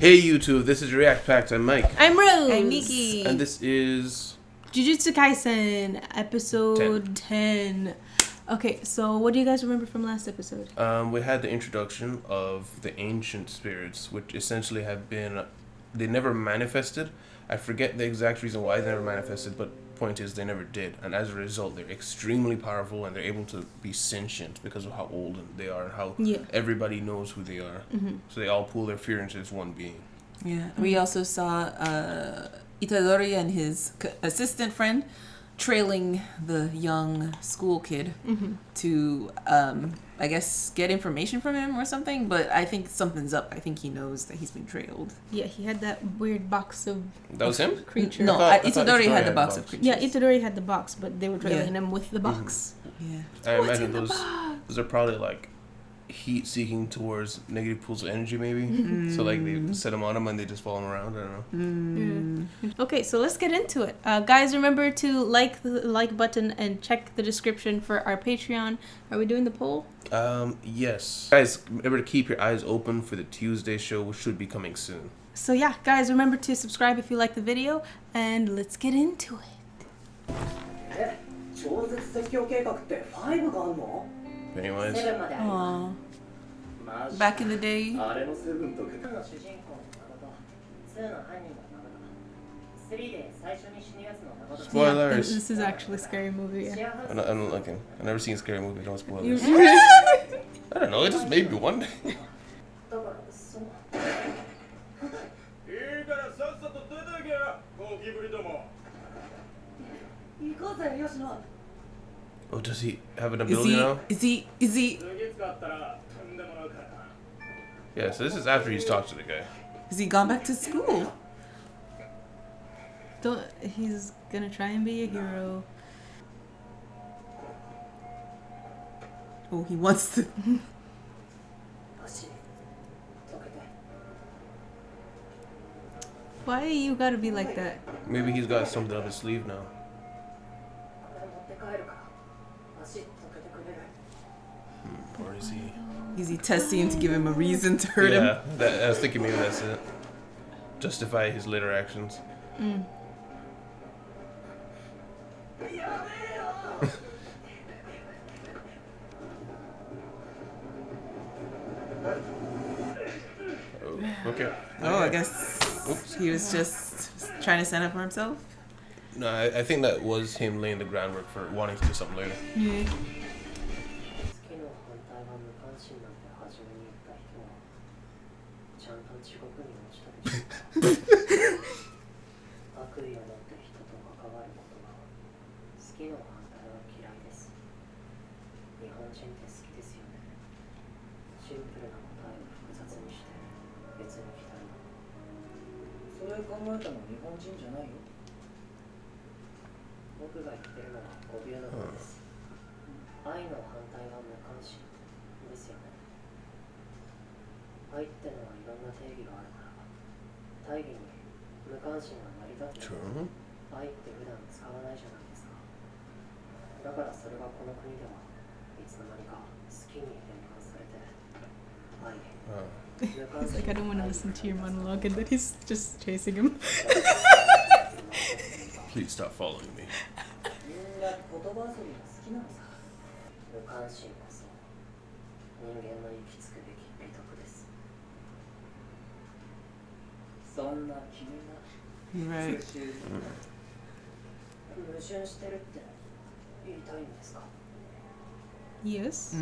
Hey YouTube, this is React Pact. I'm Mike. I'm Rose. I'm Nikki. And this is Jujutsu Kaisen, episode 10. Okay, so what do you guys remember from last episode? we had the introduction of the ancient spirits, which essentially have been, they never manifested. I forget the exact reason why they never manifested, but point is they never did. And as a result, they're extremely powerful and they're able to be sentient because of how old they are and how everybody knows who they are. Mm-hmm. So they all pool their fear into this one being. Yeah, we also saw Itadori and his assistant friend trailing the young school kid to, I guess, get information from him or something. But I think something's up. I think he knows that he's been trailed. Yeah, he had that weird box of That was him? Creature. No, Itadori had the box of creatures. Yeah, Itadori had the box, but they were trailing him with the box. Yeah. I imagine those are probably like heat seeking towards negative pools of energy, maybe. So like they set them on them and they just follow them around. I don't know. Yeah. Okay, so let's get into it, guys. Remember to like the like button and check the description for our Patreon. Are we doing the poll? Yes, guys. Remember to keep your eyes open for the Tuesday show, which should be coming soon. So yeah, guys, remember to subscribe if you like the video, and let's get into it. Anyways. Aww. Back in the day. Spoilers. Yeah, this is actually a scary movie. Yeah. I'm not looking. I've never seen a scary movie. Don't spoil it. I don't know. It just made me wonder. Oh, does he have an ability now? Is he? Yeah, so this is after he's talked to the guy. Has he gone back to school? He's gonna try and be a hero. Oh, he wants to. Why you gotta be like that? Maybe he's got something up his sleeve now. Or is he? Is he testing him to give him a reason to hurt him? Yeah, I was thinking maybe that's it. Justify his later actions. Oh, okay. Oh, I guess he was just trying to stand up for himself. No, I think that was him laying the groundwork for wanting to do something later. Yeah. True. He's like, I don't want to listen to your monologue, and then he's just chasing him. Please stop following me. Right. Yes.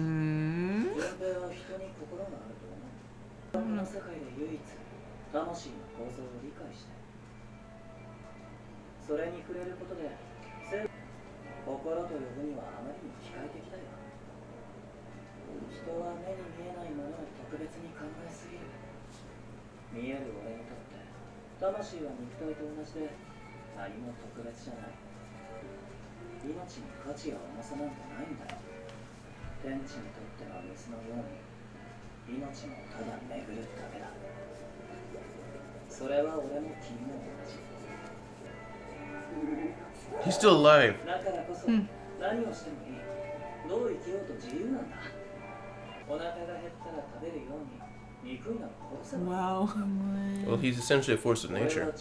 He's still alive. どう生きようと自由なんだ。お腹が減ったら食べるように Wow. Well, he's essentially a force of nature.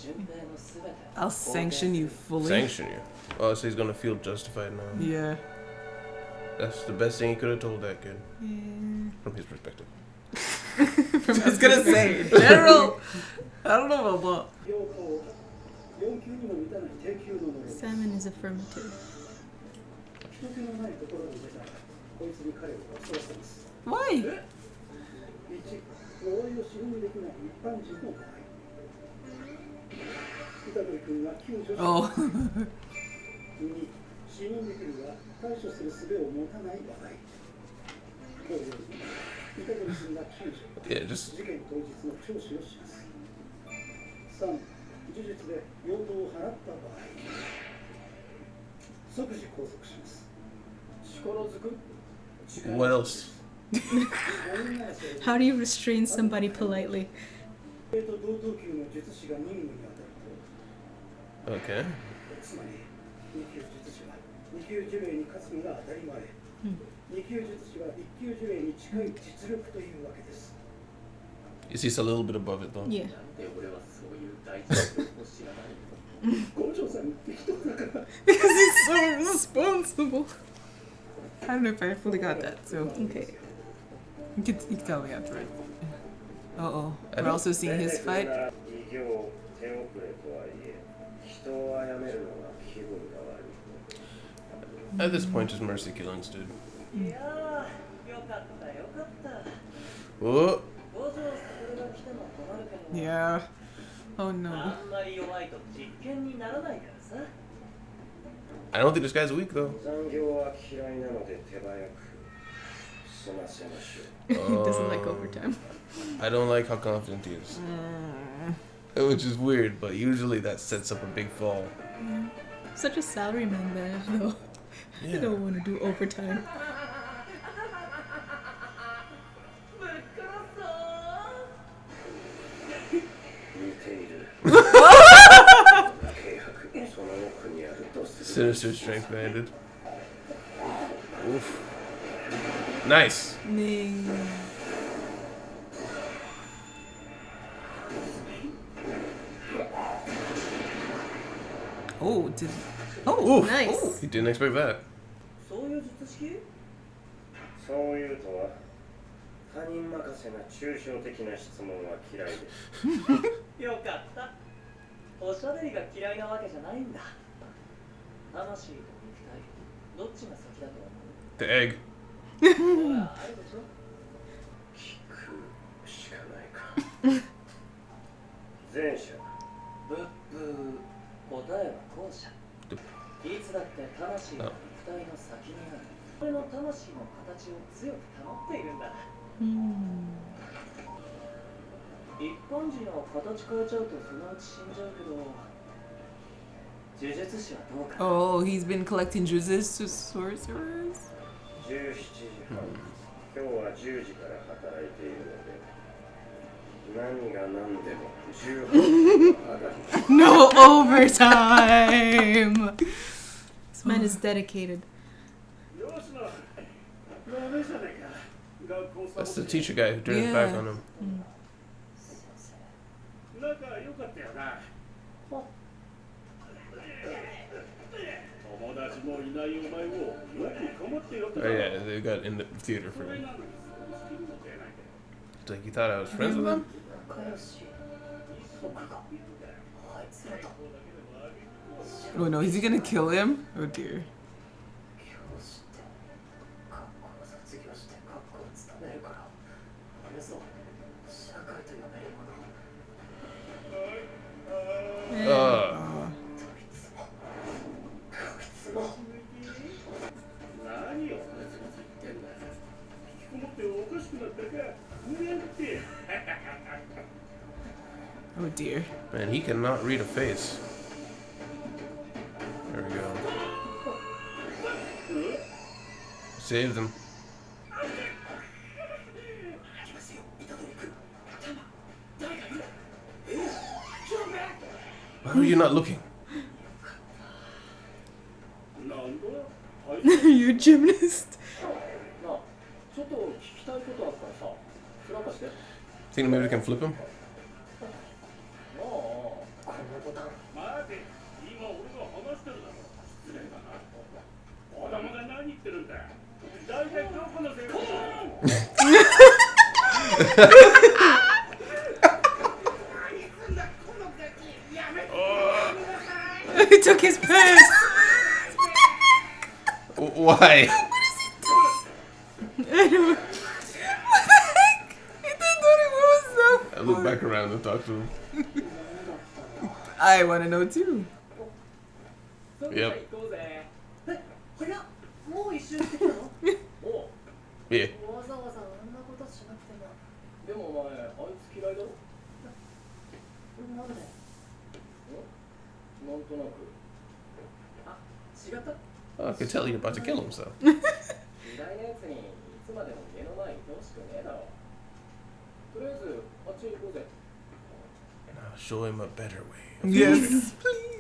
I'll sanction you fully. Sanction you. Oh, so he's gonna feel justified now. Yeah. That's the best thing he could have told that kid. Yeah. From his perspective. I was gonna say, in general, I don't know about Salmon is affirmative. why? Oh. Yeah, just. What else? How do you restrain somebody politely? Okay. He's a little bit above it though. Yeah. Because he's so responsible. I don't know if I fully got that, so Okay. you can tell me after it. Uh-oh. I We're don't- also seeing his fight. At this point, just mercy killings, dude. Oh, Yeah. Oh no. I don't think this guy's weak though. He doesn't like overtime. I don't like how confident he is. Which is weird, but usually that sets up a big fall. Such a salaryman man, though. I don't want to do overtime. Sinister strength banded. Oof. Nice. Oh, did. Oh, Oof. Nice. He didn't expect that. そういうとは他人任せな抽象的な質問は嫌いです。よかった。おしゃべりが嫌いなわけじゃないんだ。魂と肉体、どっちが先だと思う？ The egg. ほら、あるでしょ？聞くしかないか。前者。ブッブー。答えは後者。いつだって魂が肉体の先にある。これの魂の形を強く保っているんだ。一般人は形変えちゃうとそのうち死んじゃうけど、呪術師はどうか。Oh, he's been collecting Jujutsu sorcerers? 17時半、今日は10時から働いているので、何が何でも18時は上がる。No overtime! This man is dedicated. That's the teacher guy who turned his back on him. 仲良かったよな。友達もいないお前をよく困ってよ。 Oh yeah, they got in the theater for him. It's like, you thought I was friends with them? Oh no, is he gonna kill him? Oh dear. Oh dear. Man, he cannot read a face. There we go. Saved him. Why were you not looking? You're a gymnast. Think maybe we can flip him? もうこのボタン待て、今俺が話してるだろ。失礼だな。子供が何言ってるんだ。大体どこのセリフだ。 He took his purse. Why? What the heck? He didn't know what was up. I look back around and talk to him. I want to know too. Yep. こりゃもう一周してきたのお Yeah. わざわざあんなことしなくてもでもお前あいつ嫌いだろなんでなんとなくあ、違った Oh, I could tell you're about to kill him, so. 嫌いなやつにいつまでも家の前にいてほしくねえだろとりあえずあっちへ行こうぜ Now show him a better way. Yes, please.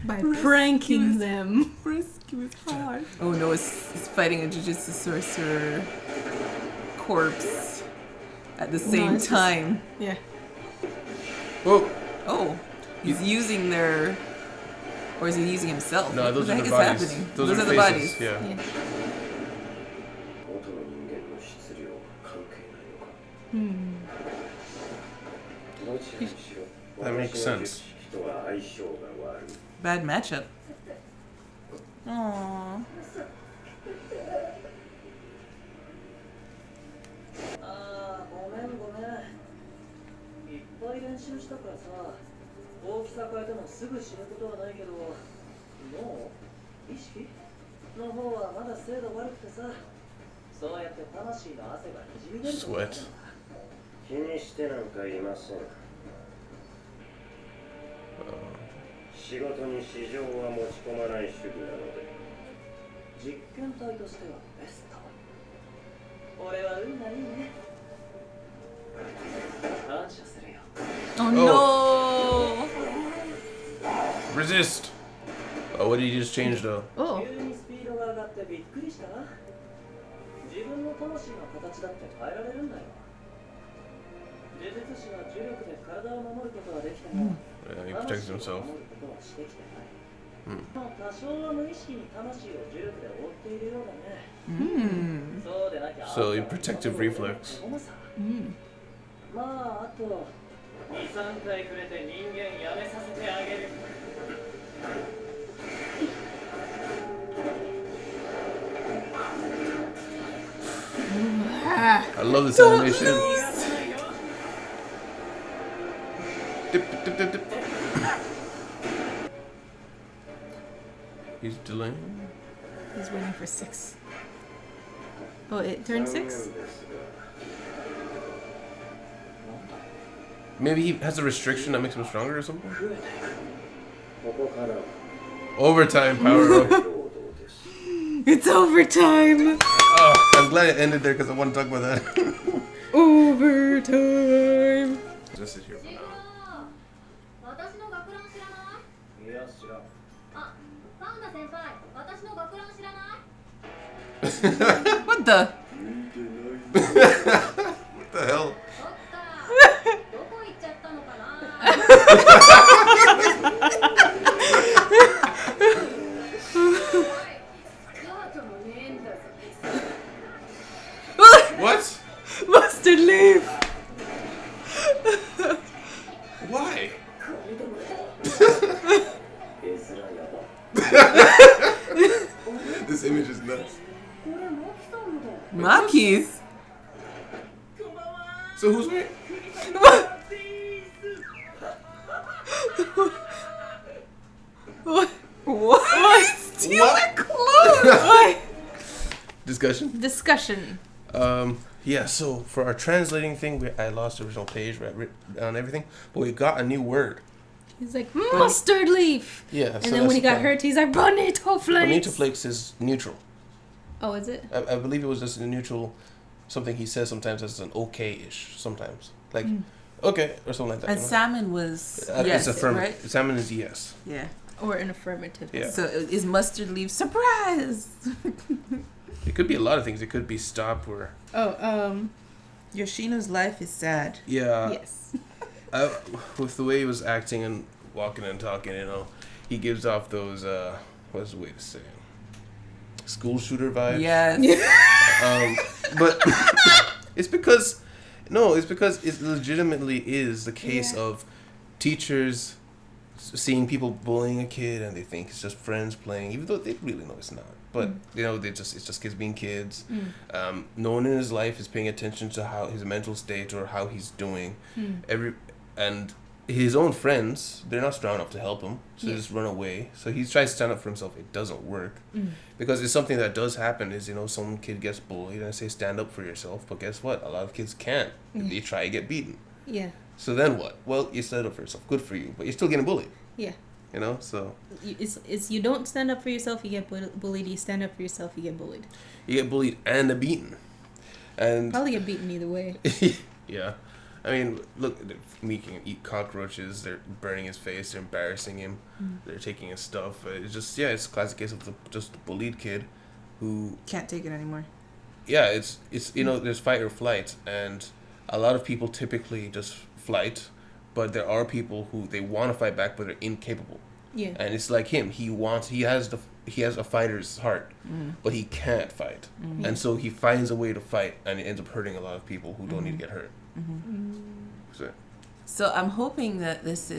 By pranking them. Rescue is hard. Oh no, it's fighting a Jujutsu sorcerer corpse at the same it's just- time. Yeah. Oh! Oh, he's using their. Or is he using himself? No, What those the are heck the is bodies. happening? Those are are the faces. bodies. Yeah. Yeah. 元の人間の質量関係ないのか Hmm. どちらにしろ That makes 私の sense. 術式とは相性が悪い Bad matchup. Aww. あーごめんごめんいっぱい練習したからさ大きさ変えてもすぐ死ぬことはないけどもう意識の方はまだ精度悪くてさそうやって魂の汗がにじみ出るところだ Sweat. 気にしてなんかいません仕事に市場は持ち込まない主義なので実験体としてはベスト俺は運がいいね感謝するよ Oh, no! Resist! Oh, what did he just change though? Oh. 急にスピードが上がってびっくりしたな自分の魂の形だって変えられるんだよ呪術師は呪力で体を守ることはできても Yeah, he protects himself. 守ることはしてきてないうんまあ多少は無意識に魂を呪力で覆っているようだね Mm. そうでなきゃ So, your protective reflex. まああと 2,3 回くれて人間やめさせてあげる I love this animation. Dip, dip, dip, dip. He's delaying. He's waiting for 6. Oh, it turned 6? Maybe he has a restriction that makes him stronger or something? ここから Overtime power up. 労働です It's overtime! Oh, I'm glad it ended there because I want to talk about that. Overtime! Just sit here for now. 私の学ラン知らない？いや知らんあ、パンダ先輩、私の学ラン知らない？ What the? What the hell? そっか。どこ行っちゃったのかな？スカートもねえんだぞ。 What? Mustard leaf! Why? 絵面やば This image is nuts. これモキさんだ。 Makis? So who's right? What? What? Steal What? the clothes! What? Discussion? Discussion. Yeah, so for our translating thing, I lost the original page, right, written down everything, but we got a new word. He's like, mustard leaf. Yeah, And then when he got hurt, he's like, bonito flakes. Bonito flakes is neutral. Oh, is it? I believe it was just a neutral, something he says sometimes as an okay-ish, sometimes. Like, okay, or something like that. And you know? salmon was It's yes, affirmative. right? Salmon is yes. Yeah. Or an affirmative. Yeah. So is mustard leaf surprise? It could be a lot of things. It could be stop or... Oh, Yoshino's life is sad. Yeah. Yes. With the way he was acting and walking and talking, he gives off those what's the way to say it? School shooter vibes. Yes. But it's because it legitimately is the case of teachers seeing people bullying a kid and they think it's just friends playing, even though they really know it's not. But it's just kids being kids. No one in his life is paying attention to how his mental state or how he's doing. And his own friends, they're not strong enough to help him, so they just run away. So he tries to stand up for himself. It doesn't work because it's something that does happen. Is some kid gets bullied and I say stand up for yourself, but guess what? A lot of kids can't. They try to get beaten. Yeah. So then what? Well, you stand up for yourself. Good for you, but you're still getting bullied. Yeah. So it's you don't stand up for yourself, you get bullied. You stand up for yourself, you get bullied. You get bullied and beaten, and Probably get beaten either way. yeah. I mean, look, he can eat cockroaches. They're burning his face. They're embarrassing him. They're taking his stuff. It's just it's a classic case of just a bullied kid who Can't take it anymore. Yeah, it's there's fight or flight, and a lot of people typically just flight, but there are people who they want to fight back, but they're incapable. Yeah. And it's like him. He has a fighter's heart, but he can't fight, and so he finds a way to fight, and it ends up hurting a lot of people who don't need to get hurt. So I'm hoping that this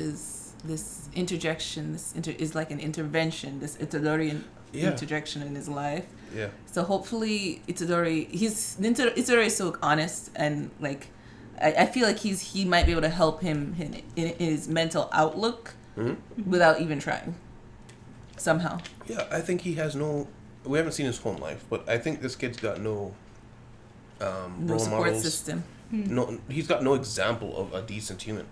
interjection, is like an intervention, this Itadori interjection in his life. Yeah. So hopefully Itadori is so honest, and like I feel like he might be able to help him in his mental outlook without even trying. Somehow. Yeah, I think he has no. We haven't seen his home life, but I think this kid's got no No role support models. system. No, he's got no example of a decent human.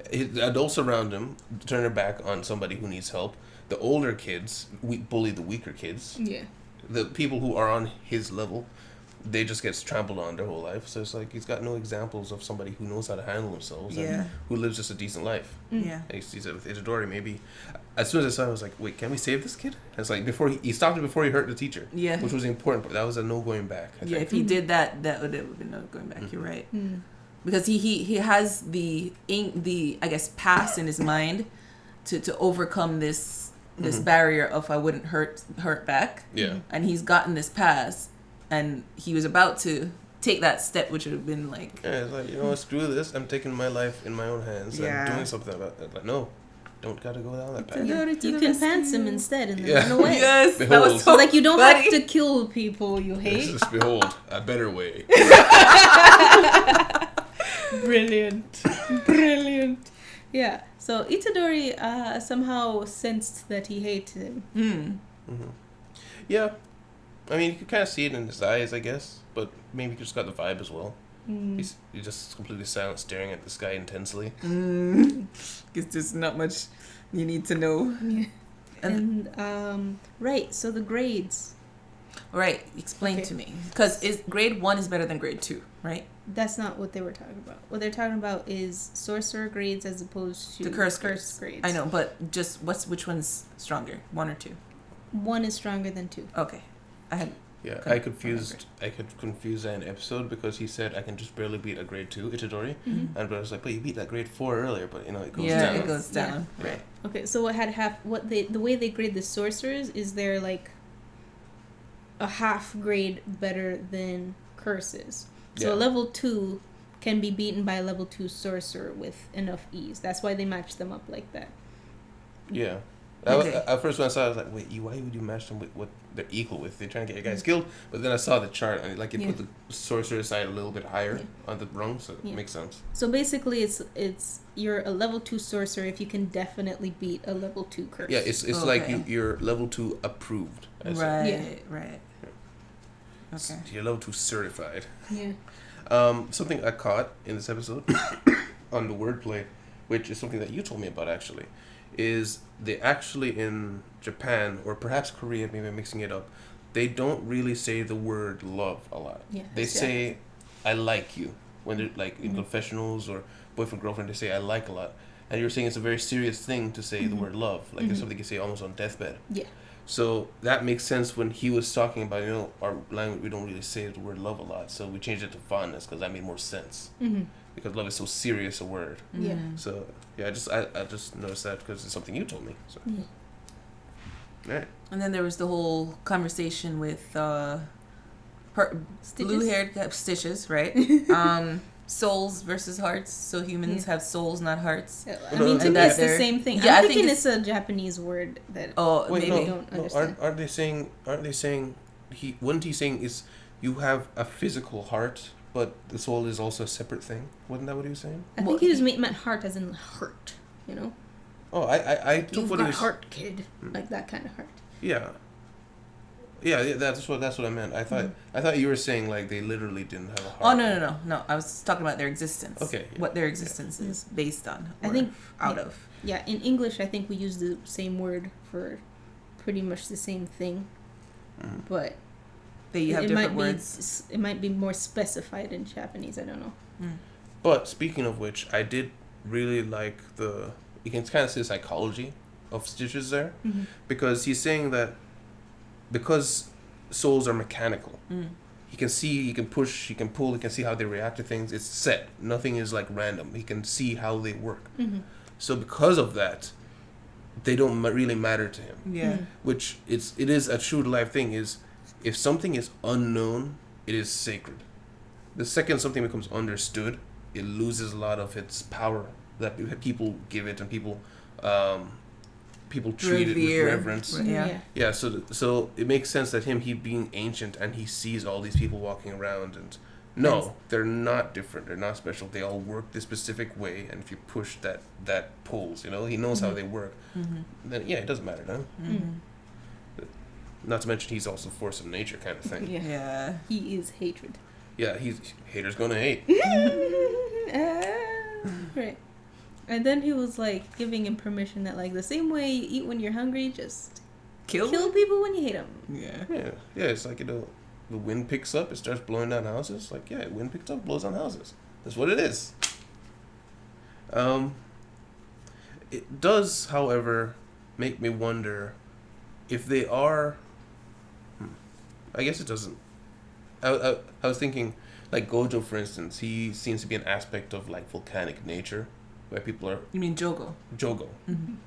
His adults around him turn their back on somebody who needs help. The older kids bully the weaker kids. Yeah. The people who are on his level, they just get trampled on their whole life. So it's like he's got no examples of somebody who knows how to handle themselves and who lives just a decent life. Yeah. And he sees it with Itadori. Maybe as soon as I saw him, I was like, wait, can we save this kid? And it's like before he stopped it before he hurt the teacher. Yeah. Which was important, but that was a no going back. I think. If he did that, that would have been no going back. You're right. Because he has the I guess pass in his mind to overcome this barrier of I wouldn't hurt back. Yeah. And he's gotten this pass, and he was about to take that step, which would have been like. Yeah, it's like, what, screw this. I'm taking my life in my own hands. Yeah. I'm doing something about it. Like, no, don't gotta go down that path. You can pants him instead and then run away. Yes, Behold. that was so Like you don't funny. have to kill people you hate. Just behold a better way. Brilliant. Yeah. So Itadori somehow sensed that he hated him. Yeah. I mean, you could kind of see it in his eyes, I guess. But maybe you just got the vibe as well. He's just completely silent, staring at the sky intensely. Because there's not much you need to know. Yeah. And right, so the grades. Right, explain to me. Because grade 1 is better than grade 2, right? That's not what they were talking about. What they're talking about is sorcerer grades as opposed to The curse grades. I know, but just which one's stronger? 1 or 2? 1 is stronger than 2. Okay. Yeah, I could confuse an episode because he said I can just barely beat a grade 2 Itadori, and I was like, but you beat that grade 4 earlier, but it goes down. It goes down. Yeah. Right. Okay, so what had happened? The way they grade the sorcerers is they're like a half grade better than curses. So a level 2 can be beaten by a level 2 sorcerer with enough ease. That's why they match them up like that. Yeah. Okay. At first when I saw it, I was like, wait, why would you match them with what they're equal with? They're trying to get your guys killed. But then I saw the chart, and it put the sorcerer side a little bit higher on the rung, so it makes sense. So basically, it's you're a level 2 sorcerer if you can definitely beat a level 2 curse. Yeah, it's like you're level 2 approved. Right. Okay. You're level 2 certified. Yeah. Something I caught in this episode on the wordplay, which is something that you told me about actually, is they actually in Japan or perhaps Korea, maybe I'm mixing it up, they don't really say the word love a lot. Yeah. They say I like you when they're like in confessionals or boyfriend girlfriend. They say I like a lot, and you're saying it's a very serious thing to say the word love. Like it's something you say almost on deathbed. Yeah. So that makes sense when he was talking about, our language, we don't really say the word love a lot, so we changed it to fondness because that made more sense. Mm-hmm. Because love is so serious a word. Yeah. So yeah, I just noticed that because it's something you told me. So. Yeah. All right. And then there was the whole conversation with blue-haired Stitches, right? Souls versus hearts. So humans have souls, not hearts. I mean, to me, it's the same thing. Yeah, I'm thinking it's a Japanese word that Wait, maybe no, don't understand. Aren't they saying? Wasn't he saying is you have a physical heart, but the soul is also a separate thing? Wasn't that what he was saying? I think he was meant heart as in hurt, Oh, I took You've what got he was. heart, kid. Like that kind of heart. Yeah. Yeah, that's what I meant. I thought you were saying like they literally didn't have a heart. Oh no! I was talking about their existence. Okay. Yeah. What their existence is based on. I think out of. Yeah, in English, I think we use the same word for pretty much the same thing, but They have different words. It might be more specified in Japanese. I don't know. But speaking of which, I did really like you can kind of see the psychology of Stitches there, because he's saying that because souls are mechanical, he can see, he can push, he can pull, he can see how they react to things. It's set. Nothing is like random. He can see how they work. So because of that, they don't really matter to him. Yeah. Which it is a true to life thing. Is if something is unknown, it is sacred. The second something becomes understood, it loses a lot of its power that people give it, and people treat it with reverence. Yeah. So it makes sense that he being ancient and he sees all these people walking around, and they're not different. They're not special. They all work this specific way, and if you push that pulls. He knows how they work. Then it doesn't matter, no. Not to mention he's also force of nature kind of thing. Yeah. He is hatred. Yeah, haters gonna hate. Right. And then he was like giving him permission that like the same way you eat when you're hungry, just kill people when you hate them. Yeah. It's like the wind picks up, it starts blowing down houses. Like wind picks up, blows down houses. That's what it is. It does, however, make me wonder if they are. I guess it doesn't. I was thinking, like Gojo, for instance, he seems to be an aspect of like volcanic nature, where people are. You mean Jogo? Jogo.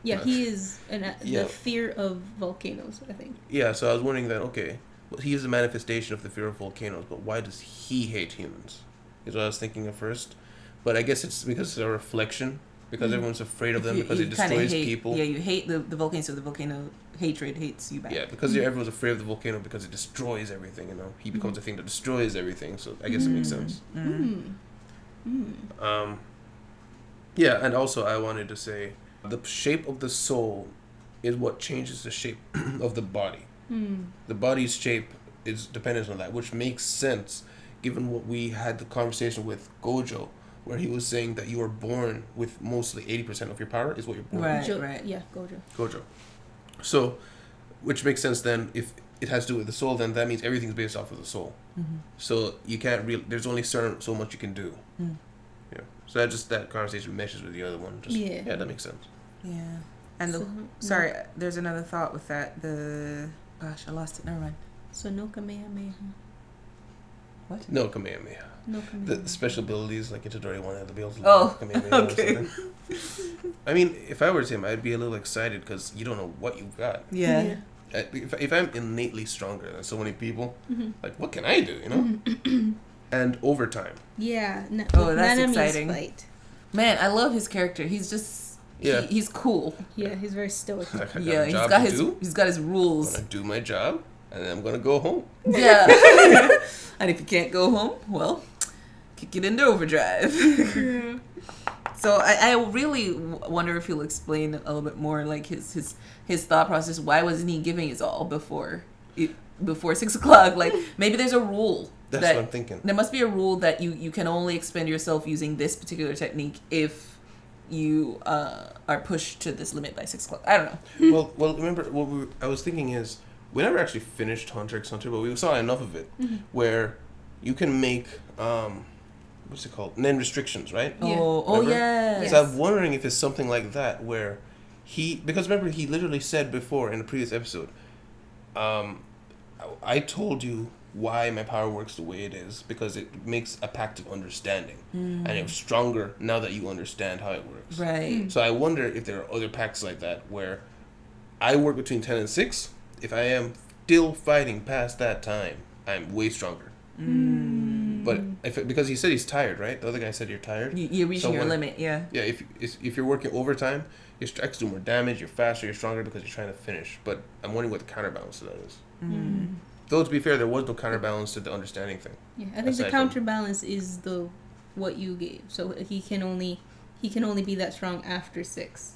Yeah, he is the fear of volcanoes, I think. Yeah, so I was wondering that, he is a manifestation of the fear of volcanoes, but why does he hate humans? Is what I was thinking at first. But I guess it's because it's a reflection, because everyone's afraid of them, because it destroys people. Yeah, you hate the volcano, so the volcano hatred hates you back. Yeah, because everyone's afraid of the volcano because it destroys everything, He becomes a thing that destroys everything, so I guess it makes sense. Yeah, and also I wanted to say, the shape of the soul is what changes the shape of the body. The body's shape is dependent on that, which makes sense given what we had the conversation with Gojo, where he was saying that you are born with mostly 80% of your power is what you're born with. Right. Yeah, Gojo. So, which makes sense then, if it has to do with the soul, then that means everything's based off of the soul. So you can't there's only so much you can do. Yeah. So that conversation meshes with the other one. Yeah, that makes sense. Yeah. And there's another thought with that. Gosh, I lost it. Never mind. So no Kamehameha. What? No Kamehameha. No Kamehameha. The special abilities, like Itadori wanted to be able to Kamehameha. Okay. I mean, if I were him, I'd be a little excited because you don't know what you've got. Yeah. If I'm innately stronger than so many people, like, what can I do, And overtime. Yeah. That's exciting. Fight. Man, I love his character. He's just... Yeah. He's cool. Yeah, he's very stoic. He's got his rules. I'm gonna do my job, and then I'm gonna go home. Yeah. And if you can't go home, well, kick it into overdrive. So I really wonder if he'll explain a little bit more, like his thought process. Why wasn't he giving his all before 6 o'clock? Like, maybe there's a rule. That's what I'm thinking. There must be a rule that you can only expend yourself using this particular technique if you are pushed to this limit by 6 o'clock. I don't know. Well, remember what I was thinking is we never actually finished Hunter x Hunter, but we saw enough of it where you can make what's it called? Nen restrictions, right? Yeah. So I'm wondering if it's something like that where because remember he literally said before in the previous episode, I told you why my power works the way it is because it makes a pact of understanding, and it's stronger now that you understand how it works. Right. So I wonder if there are other pacts like that where I work between 10 and 6. If I am still fighting past that time, I'm way stronger. But because he said he's tired, right? The other guy said you're tired. You're reaching your limit, yeah. Yeah, if you're working overtime, your strikes do more damage, you're faster, you're stronger because you're trying to finish. But I'm wondering what the counterbalance to that is. Though, to be fair, there was no counterbalance to the understanding thing. Yeah, I think the counterbalance is what you gave. So he can only be that strong after 6.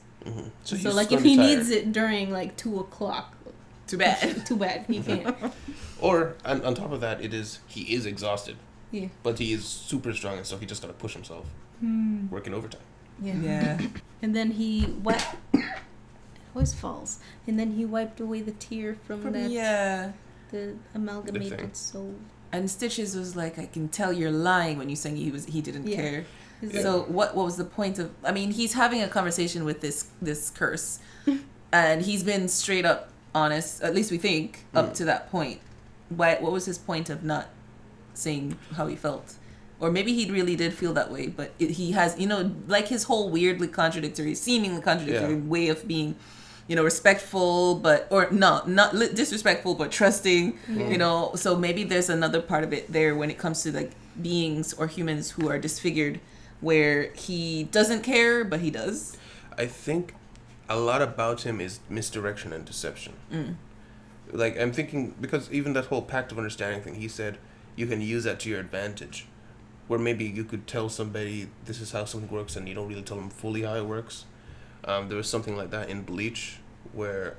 So like if he needs it during like 2 o'clock, too bad. Too bad. He can't. Or on top of that, he is exhausted. Yeah. But he is super strong and stuff. He just gotta push himself, working overtime. Yeah. And then he always falls. And then he wiped away the tear from that. Yeah. The amalgamated soul. And Stitches was like, I can tell you're lying when you saying he didn't care. So what was the point of? I mean, he's having a conversation with this curse, and he's been straight up honest. At least we think up to that point. What was his point of not saying how he felt? Or maybe he really did feel that way, but he has, like his whole seemingly contradictory way of being, respectful, or not disrespectful, but trusting, so maybe there's another part of it there when it comes to like beings or humans who are disfigured, where he doesn't care, but he does. I think a lot about him is misdirection and deception. Like, I'm thinking, because even that whole pact of understanding thing, he said you can use that to your advantage. Where maybe you could tell somebody this is how something works and you don't really tell them fully how it works. There was something like that in Bleach where...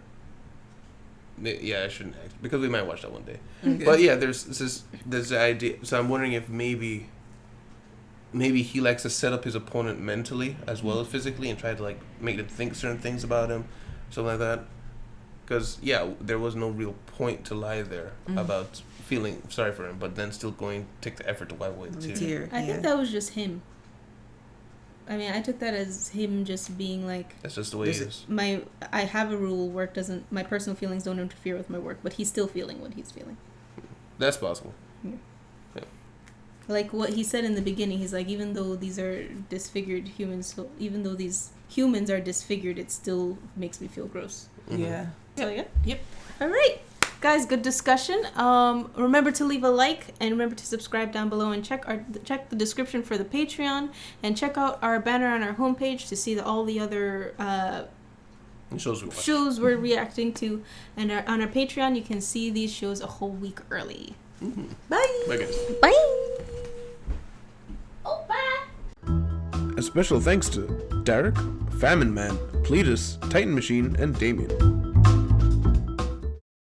Yeah, I shouldn't... Because we might watch that one day. Okay. But yeah, there's the idea... So I'm wondering if maybe he likes to set up his opponent mentally as well as physically and try to like make them think certain things about him. Something like that. Because, yeah, there was no real point to lie there about feeling sorry for him, but then still going to take the effort to wipe away the tear. I think that was just him. I mean, I took that as him just being like... That's just the way he is. I have a rule, my personal feelings don't interfere with my work, but he's still feeling what he's feeling. That's possible. Yeah. Like what he said in the beginning, he's like, even though these are disfigured humans, so even though these humans are disfigured, it still makes me feel gross. Yeah. So Yep. All right, guys, good discussion. Remember to leave a like and remember to subscribe down below and check the description for the Patreon and check out our banner on our homepage to see all the other shows we're reacting to. And on our Patreon, you can see these shows a whole week early. Bye. Bye, guys. Bye. Oh, bye. A special thanks to Derek, Famine Man, Cletus, Titan Machine, and Damien.